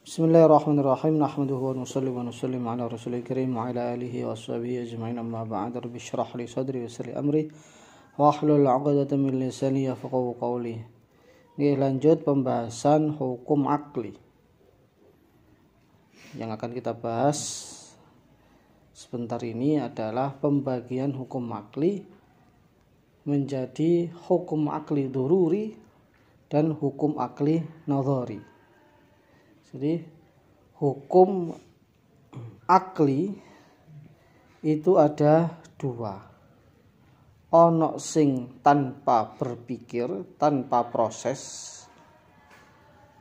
Bismillahirrahmanirrahim. Nahmaduhu wa nusallim ala rasulil karim wa ala alihi wa sahbihi ajma'in, amma ba'd. Rabbi shrah li sadri wa yassir li amri wa hlul 'uqdatam min lisani yafqahu qawli. Ini lanjut pembahasan hukum akli. Yang akan kita bahas sebentar ini adalah pembagian hukum akli menjadi hukum akli dururi dan hukum akli nadhari. Jadi hukum akli itu ada dua. Ono sing tanpa berpikir, tanpa proses.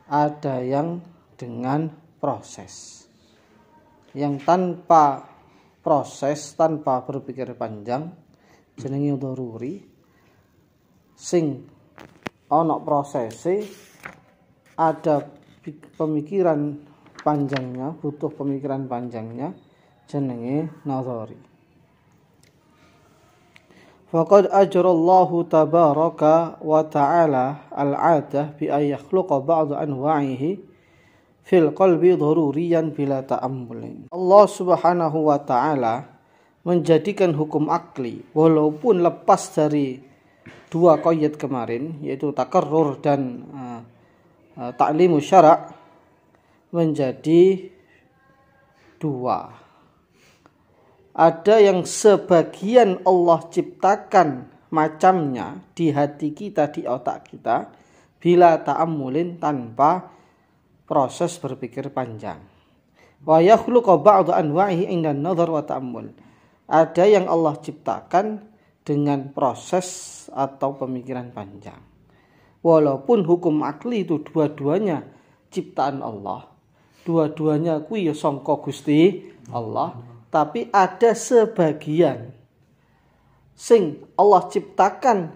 Ada yang dengan proses. Yang tanpa proses, tanpa berpikir panjang, jenenge daruri. Sing ono prosese, ada pemikiran panjangnya, butuh pemikiran panjangnya, jenenge nadhari. Faqad ajrallahu tabaraka wa ta'ala al-'adah bi an yakhluqa ba'd anwa'ihi fil qalbi daruriyan bila ta'ammulin. Allah Subhanahu wa ta'ala menjadikan hukum akli walaupun lepas dari dua qaid kemarin, yaitu takarrur dan ta'limu syara', menjadi dua. Ada yang sebagian Allah ciptakan macamnya di hati kita, di otak kita, bila ta'ammulin, tanpa proses berpikir panjang. Wa yakhluqu ba'd anwa'ihi 'inda an-nadhar wa ta'ammul. Ada yang Allah ciptakan dengan proses atau pemikiran panjang. Walaupun hukum akli itu dua-duanya ciptaan Allah, dua-duanya kuwi ya sangka Gusti Allah, tapi ada sebagian sing Allah ciptakan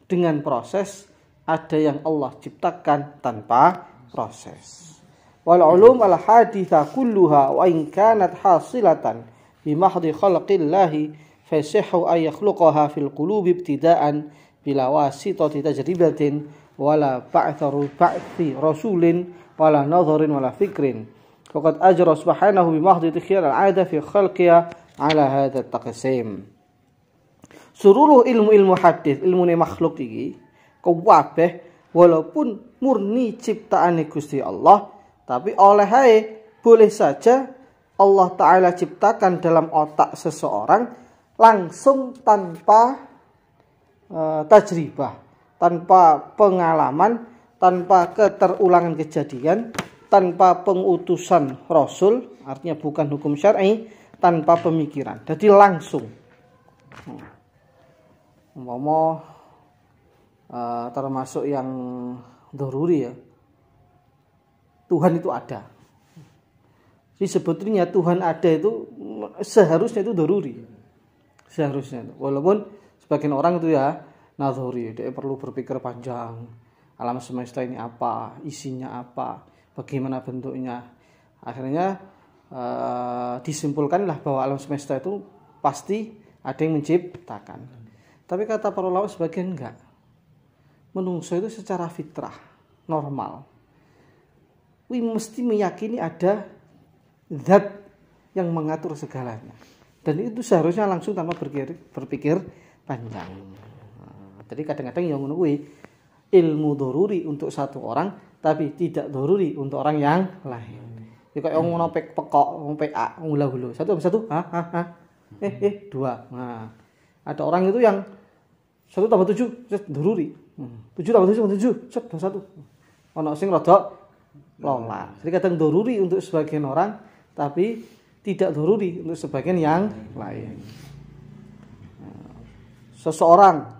dengan proses, ada yang Allah ciptakan tanpa proses. Wal ulum al haditha kulluha wa in kanat hasilatan bi mahdhi khalqillahi fa yasihu ay yakhluqaha fil qulubi ibtida'an bila wasitati tajribatin wala ba'thi rasulin wala nadharin wala fikrin. Faqad ajra subhanahu bi mahdhi tikhyar al-'ada fi khalqiha ala hadha at-taqsim. Seluruh ilmu hadis, ilmu makhluk iki kabeh walaupun murni ciptaane Gusti Allah, tapi oleh hae boleh saja Allah Ta'ala ciptakan dalam otak seseorang langsung tanpa tajribah, tanpa pengalaman, tanpa keterulangan kejadian, tanpa pengutusan Rasul, artinya bukan hukum syar'i, tanpa pemikiran. Jadi langsung. Termasuk yang daruri ya. Tuhan itu ada. Jadi sebetulnya Tuhan ada itu seharusnya itu daruri. Seharusnya itu. Walaupun sebagian orang itu ya nadhari, dia perlu berpikir panjang. Alam semesta ini apa, isinya apa, bagaimana bentuknya. Akhirnya disimpulkanlah bahwa alam semesta itu pasti ada yang menciptakan. Tapi kata para ulama sebagian enggak. Menungso itu secara fitrah, normal. Mesti meyakini ada zat yang mengatur segalanya. Dan itu seharusnya langsung tanpa berpikir panjang. Jadi kadang-kadang yang menunggu ilmu daruri untuk satu orang, tapi tidak daruri untuk orang yang lain. Jadi kayak ngono pekok, PA, ngula-hulu. Satu, dua. Nah, ada orang itu yang 1 tambah 7, daruri. 7 tambah 7, 1. Ono sing rada lola. Jadi kadang daruri untuk sebagian orang, tapi tidak daruri untuk sebagian yang lain. Seseorang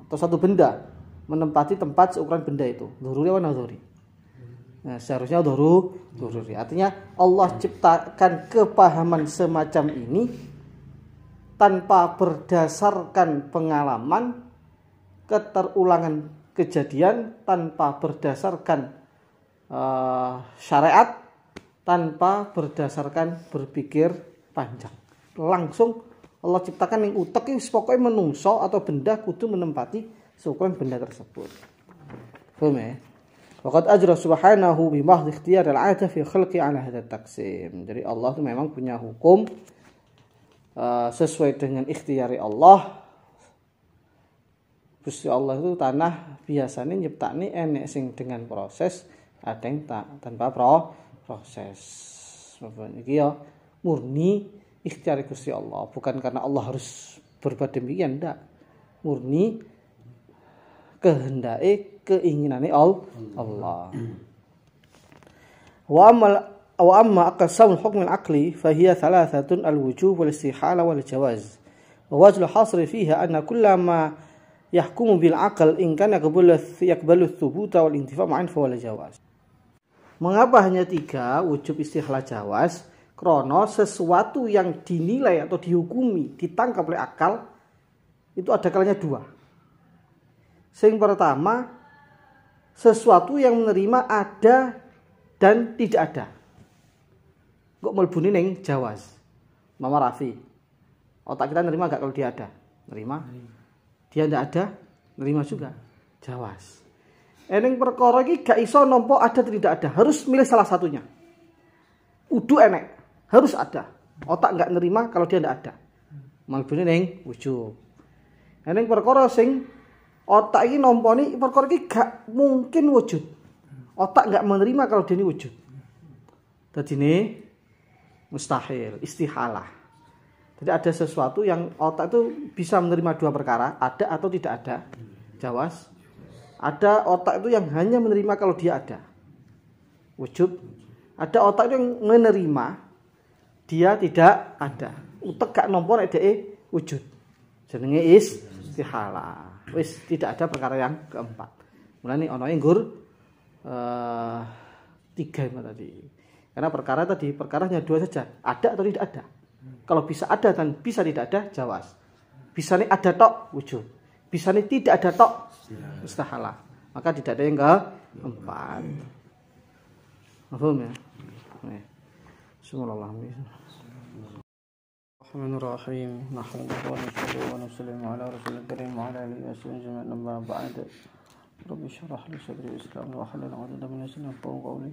atau satu benda menempati tempat seukuran benda itu, daruri apa nadhari? Nah, seharusnya daruri. Artinya Allah ciptakan kepahaman semacam ini tanpa berdasarkan pengalaman, keterulangan kejadian, tanpa berdasarkan syariat, tanpa berdasarkan berpikir panjang. Langsung Allah ciptakan yang utek ini pokoknya menungso atau benda kudu menempati seukuran benda tersebut. Paham ya? Waqad ajra subhanahu bi mahdhi ikhtiyar al-'adah fi khalqi 'ala hadha taqsim. Jadi Allah itu memang punya hukum sesuai dengan ikhtiari Allah. Gusti Allah itu tanah biasanya nyiptakne enek sing dengan proses, ada yang tanpa proses. Iki ya murni ikhtiar Gusti Allah, bukan karena Allah harus berbuat demikian, ndak. Murni kehendake keinginane Allah. Wa amma aqsam al-hukm al-aqli fa hiya thalathatun al-wujub wal istihala wal jawaz. Wa wajhu al-hasr fiha anna kullama yahkumu bil aql in kana yaqbalu thubuta wal intifa ma'an fa wal jawaz. Mengapa hanya 3 wujub istihala jawaz? Karena sesuatu yang dinilai atau dihukumi ditangkap oleh akal itu ada kalanya 2. Yang pertama, sesuatu yang menerima ada dan tidak ada. Kok melbuni ning jawaz. Mama Rafi. Otak kita nerima enggak kalau dia ada? Nerima. Dia enggak ada? Nerima juga. Jawaz. Eneng perkara iki gak iso nampa ada atau tidak ada. Harus milih salah satunya. Udu enek. Harus ada. Otak enggak nerima kalau dia enggak ada. Melbuni ning wujub. Eneng perkara sing otak ini nomponi perkara iki gak mungkin wujud. Otak gak menerima kalau dia ini wujud. Jadi ini mustahil, istihalah. Jadi ada sesuatu yang otak itu bisa menerima 2 perkara, ada atau tidak ada. Jawaz. Ada otak itu yang hanya menerima kalau dia ada. Wujud. Ada otak itu yang menerima dia tidak ada. Utek gak nampa nek dhek wujud. Jenenge istihalah. Wis tidak ada perkara yang keempat. Mulane ana nggur 3 tadi. Karena perkara tadi perkaranya 2 saja, ada atau tidak ada. Kalau bisa ada dan bisa tidak ada, jawaz. Bisa nih ada tok wujud. Bisa nih tidak ada tok istihalah. Maka tidak ada yang keempat. Paham ya? Bismillahirrahmanirrahim. Bismillahirrahmanirrahim. Nahmaduhu wa nasta'inuhu wa nusallimu ala rasulil karim wa ala alihi wa sahbihi ajma'in. Amma ba'd. Rabbi shrah li sadri wa yassir li amri wahlul 'uqdatam min lisani yafqahu qawli.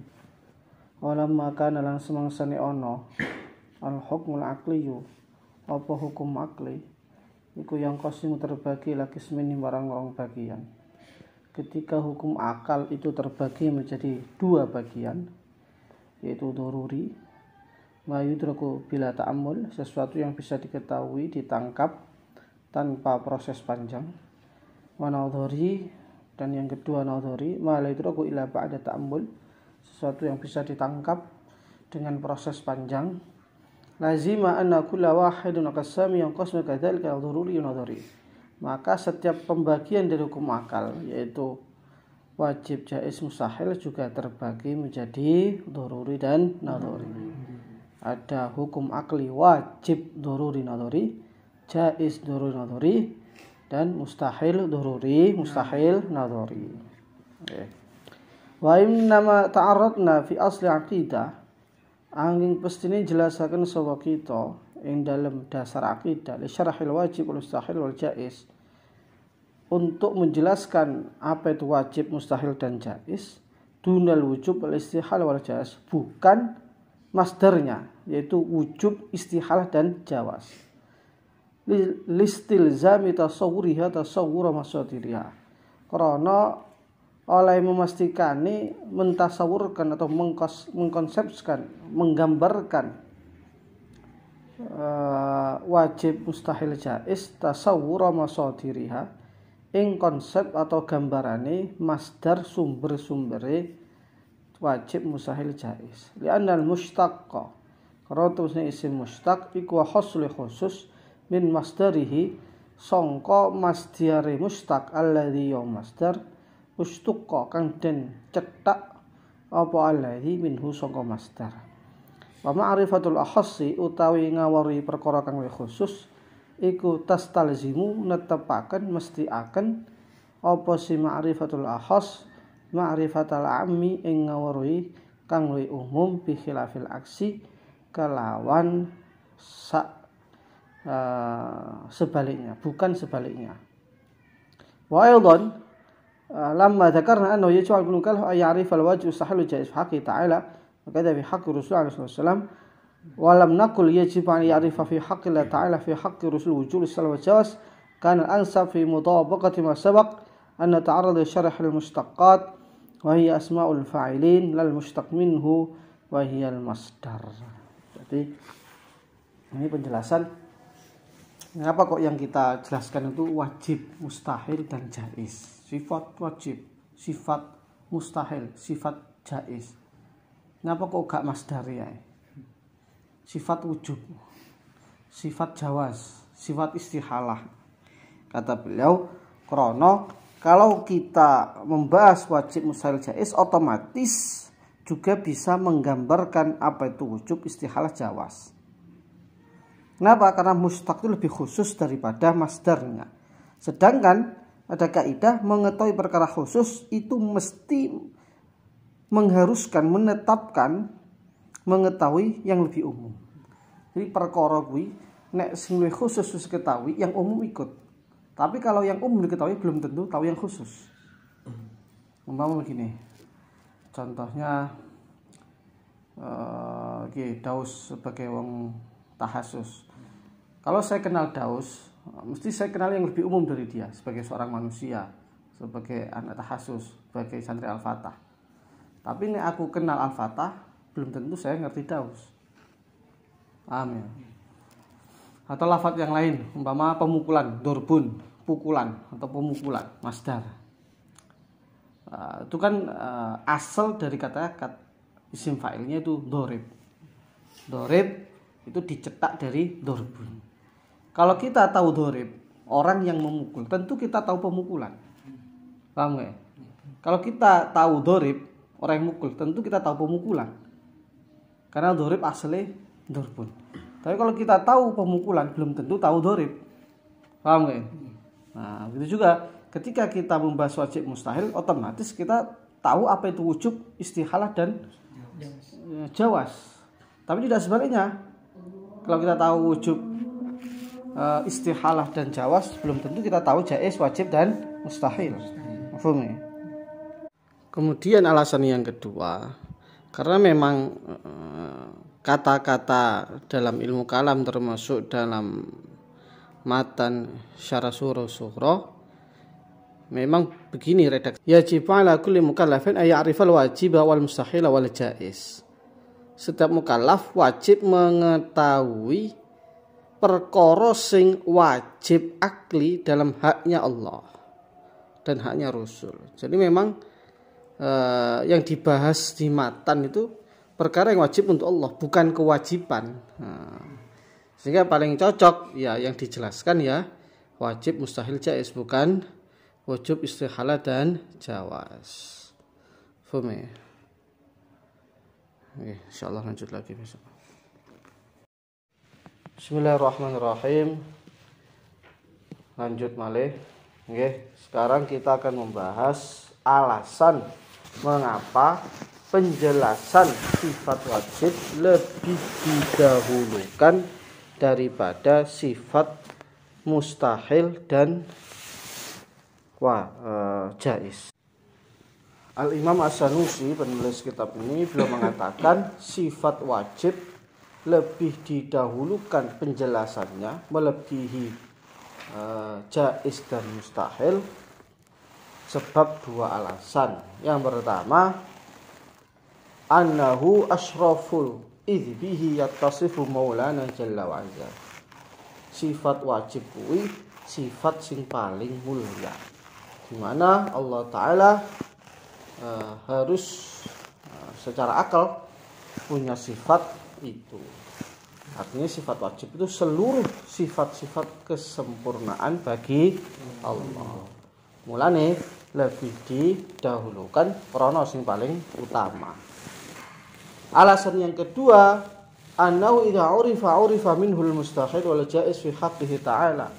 Wa lamma kana lan semangsane ana al-hukmul aqliyu apa hukum akli iku yang qasimu terbagi lagi semini barang-barang bagian. Ketika hukum akal itu terbagi menjadi 2 bagian, yaitu daruri ma yudraku bila ta'ammul, sesuatu yang bisa diketahui, ditangkap tanpa proses panjang. Wa nadhari, dan yang kedua nadhari ma la yudraku illa ba'da ta'ammul, sesuatu yang bisa ditangkap dengan proses panjang. Lazima anna kulla wahidun aqsami yang qasmu kadzalika daruri nadhari. Maka setiap pembagian dari hukum akal, yaitu wajib, jaiz, mustahil, juga terbagi menjadi daruri dan nadhari. Ada hukum akli wajib daruri nadhari, jaiz daruri nadhari, dan mustahil daruri, mustahil nadhari. Wa innama ta'arradna fi asli aqidah, angin pestine jelasaken sapa kita ing dalam dasar akidah li syarahil wajib wal mustahil wal jaiz, untuk menjelaskan apa itu wajib, mustahil dan jaiz, dunal wujub wal istihal wal jaiz, bukan masdarnya, yaitu wujub, istihalah dan jawaz. Listilzami tasawwuriha tasawwura masatiriha, karena oleh memastikan, mentasawurkan atau mengkonsepkan, menggambarkan wajib, mustahil, jaiz, tasawwura masatiriha, ing konsep atau gambarane masdar sumber-sumbere wajib, mustahil, jaiz. Li'anna al-mushtaqqa, karena terusnya isim mushtaq iku hasli khusus min masdarihi, sangka masdare mushtaq alladzi ya masdar ustuqqa kang den cetak apa alladzi minhu sangka masdar. Wa ma'rifatul akhassi utawi ngawari perkara kang khusus iku tastalzimu netepaken mestiaken apa si ma'rifatul akhas ma'rifatul ammi ing ngawruhi kang luwih umum bi khilafil aksi kelawan sebaliknya, bukan sebaliknya. Wa aidan لما ذكرنا أنه يجب على المكلف أن يعرف الواجب الصحيح الجائز في حقه تعالى وكذا في حق الرسول عليه الصلاة والسلام ولم نقل يجب أن يعرف في حق الله تعالى في حق الرسول وجوب الصلاة والجواز كان الأنسب في مطابقة ما سبق أن نتعرض لشرح المشتقات وهي أسماء الفاعلين لا المشتق منه وهي المصدر. Jadi ini penjelasan kenapa kok yang kita jelaskan itu wajib, mustahil dan jaiz. Sifat wajib, sifat mustahil, sifat jaiz. Kenapa kok gak masdari ya? Sifat wujub, sifat jawaz, sifat istihalah. Kata beliau, krono kalau kita membahas wajib, mustahil, jaiz, otomatis juga bisa menggambarkan apa itu wujub, istihalah, jawaz. Kenapa? Karena mustaq itu lebih khusus daripada masdarnya. Sedangkan ada kaidah mengetahui perkara khusus itu mesti mengharuskan, menetapkan mengetahui yang lebih umum. Jadi perkara kuwi nek sing luwih khusus wis ketahui, yang umum ikut. Tapi kalau yang umum diketahui belum tentu tahu yang khusus. Umpama begini. Contohnya Daus sebagai wong tahasus. Kalau saya kenal Daus, mesti saya kenal yang lebih umum dari dia sebagai seorang manusia, sebagai anak tahasus, sebagai santri Al-Fatah. Tapi nek aku kenal Al-Fatah, belum tentu saya ngerti Daus. Paham ya? Atau lafaz yang lain, umpama pemukulan, dorbun, pukulan atau pemukulan, masdar. Itu kan asal dari kata isim fa'ilnya itu dorib. Dorib itu dicetak dari dorbun. Kalau kita tahu dorib, orang yang memukul, tentu kita tahu pemukulan. Paham nggak? Kalau kita tahu dorib, orang yang mukul, tentu kita tahu pemukulan. Karena dorib asli dorbun. Tapi kalau kita tahu pemukulan, belum tentu tahu dorib. Paham nggak? Nah, begitu juga ketika kita membahas wajib mustahil, otomatis kita tahu apa itu wujub, istihalah dan jawaz. Tapi tidak sebaliknya. Kalau kita tahu wujub, istihalah dan jawaz, belum tentu kita tahu jaiz, wajib dan mustahil. Paham ya? Kemudian alasan yang kedua, karena memang kata-kata dalam ilmu kalam termasuk dalam matan syarah surah sughra memang begini redaksi. Yajib ala kulli mukallafin ay ya'rifal wajib wal mustahil wal jaiz. Setiap mukallaf wajib mengetahui perkara sing wajib akli dalam haknya Allah dan haknya Rasul. Jadi memang yang dibahas di matan itu perkara yang wajib untuk Allah, bukan kewajiban. Sehingga paling cocok ya yang dijelaskan ya wajib, mustahil, jaiz, bukan wujub, istihalah dan jawaz. Faham ya? Oke, insyaallah lanjut lagi besok. Bismillahirrahmanirrahim. Lanjut malih. Oke, sekarang kita akan membahas alasan mengapa penjelasan sifat wajib lebih didahulukan daripada sifat mustahil dan jaiz. Al-Imam As-Sanusi, penulis kitab ini, beliau mengatakan sifat wajib lebih didahulukan penjelasannya melebihi jaiz dan mustahil sebab dua alasan. Yang pertama, annahu asyraful idh bihi yattasifu maulana jalla wa azza. Sifat wajib kuwi sifat sing paling mulia, di mana Allah Ta'ala harus secara akal punya sifat itu. Artinya sifat wajib itu seluruh sifat-sifat kesempurnaan bagi Allah. Mulane lebih didahulukan krana sing paling utama. Alasan yang kedua, annahu idza urifa minhul mustahil wal jaiz fi haqqihi ta'ala.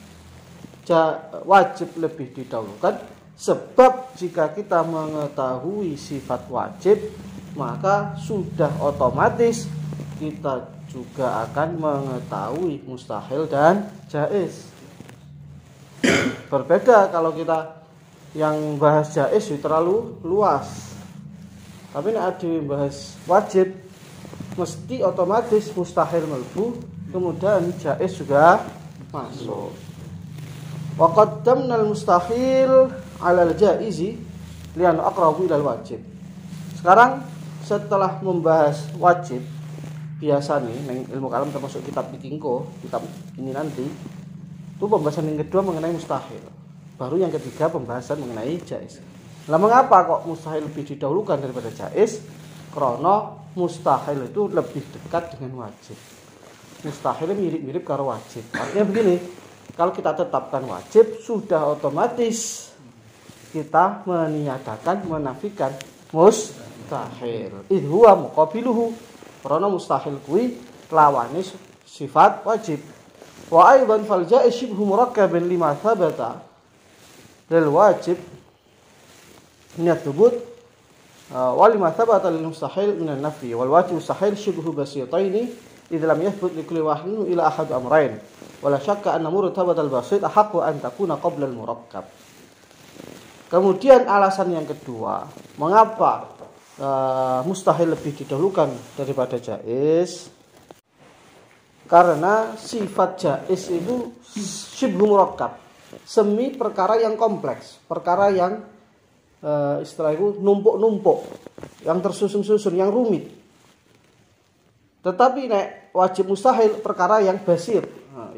Wajib lebih didahulukan sebab jika kita mengetahui sifat wajib, maka sudah otomatis kita juga akan mengetahui mustahil dan jaiz. Berbeda kalau kita yang bahas jaiz itu terlalu luas. Tapi nek ade bahas wajib mesti otomatis mustahil mlebu, kemudian jaiz juga masuk. Wa qaddamna al-mustahil 'ala al-jaizi lian aqrabu ila al-wajib. Sekarang setelah membahas wajib, biasa nih neng ilmu kalam termasuk kitab Pikingko, kitab ini nanti itu pembahasan yang kedua mengenai mustahil. Baru yang ketiga pembahasan mengenai jaiz. Lah mengapa kok mustahil lebih didahulukan daripada jaiz? Karena mustahil itu lebih dekat dengan wajib. Mustahil mirip-mirip karo wajib. Artinya begini, kalau kita tetapkan wajib sudah otomatis kita meniadakan, menafikan mustahil. Idh huwa muqabiluhu. Karena mustahil kuwi lawane sifat wajib. Wa aidan fal jaiz shibhu murakkabin lima thabata lil wajib min ath-thubut wa lima thabata lil mustahil min an-nafi wal wajib mustahil shibhu basitaini idh lam yathbut li kulli wahidin ila ahad amrayn wala syakka anna murtabat al-basit haqqu an takuna qabla al-murakkab. Kemudian alasan yang kedua, mengapa mustahil lebih didahulukan daripada jaiz? Karena sifat jaiz itu syibhu murakkab, semi perkara yang kompleks, perkara yang istilah itu numpuk-numpuk, yang tersusun-susun, yang rumit. Tetapi nek wajib mustahil perkara yang basir,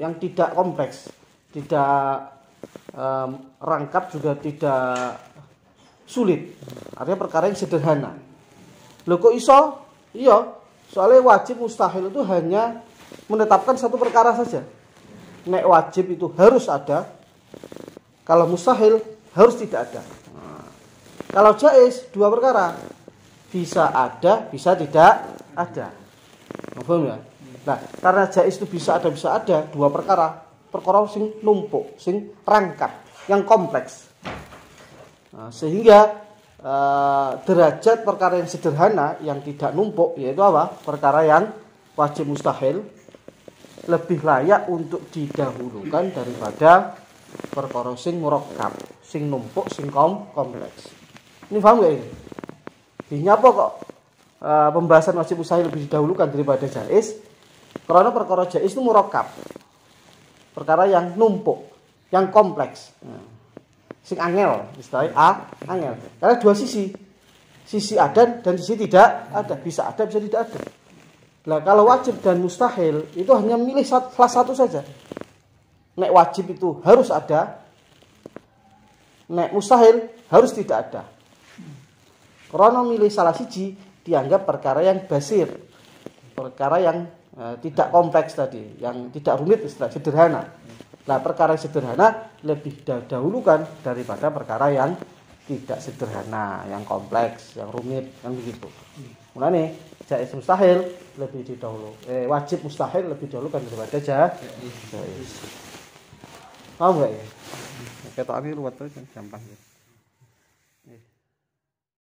yang tidak kompleks, tidak rangkap, juga tidak sulit. Artinya perkara yang sederhana. Loh kok iso? Iya, soalnya wajib mustahil itu hanya menetapkan satu perkara saja. Nek wajib itu harus ada, kalau mustahil harus tidak ada. Kalau jaiz dua perkara, bisa ada, bisa tidak ada. Paham ya? Nah, karena jaiz itu bisa ada dua perkara sing numpuk, sing rangkap, yang kompleks. Nah, sehingga derajat perkara yang sederhana, yang tidak numpuk, yaitu apa? Perkara yang wajib mustahil lebih layak untuk didahulukan daripada perkara sing murakkab, sing numpuk, sing kompleks. Ini paham gak ini? Ini apa kok pembahasan wajib mustahil lebih didahulukan daripada jaiz? Karena perkara jaiz itu murakkab, perkara yang numpuk, yang kompleks. Sing angel, istilahnya angel. Karena dua sisi ada dan sisi tidak ada, bisa ada, bisa tidak ada. Nah, kalau wajib dan mustahil itu hanya milih salah satu saja. Nek wajib itu harus ada, nek mustahil harus tidak ada. Karena milih salah siji dianggap perkara yang basir, perkara yang tidak kompleks tadi, yang tidak rumit, istilah sederhana. Nah, perkara yang sederhana lebih dahulukan daripada perkara yang tidak sederhana, yang kompleks, yang rumit, yang begitu. Mulane jaiz mustahil lebih didahulukan, wajib mustahil lebih dahulukan daripada jaiz. Paham enggak ya? Ketokane ruwet gampang.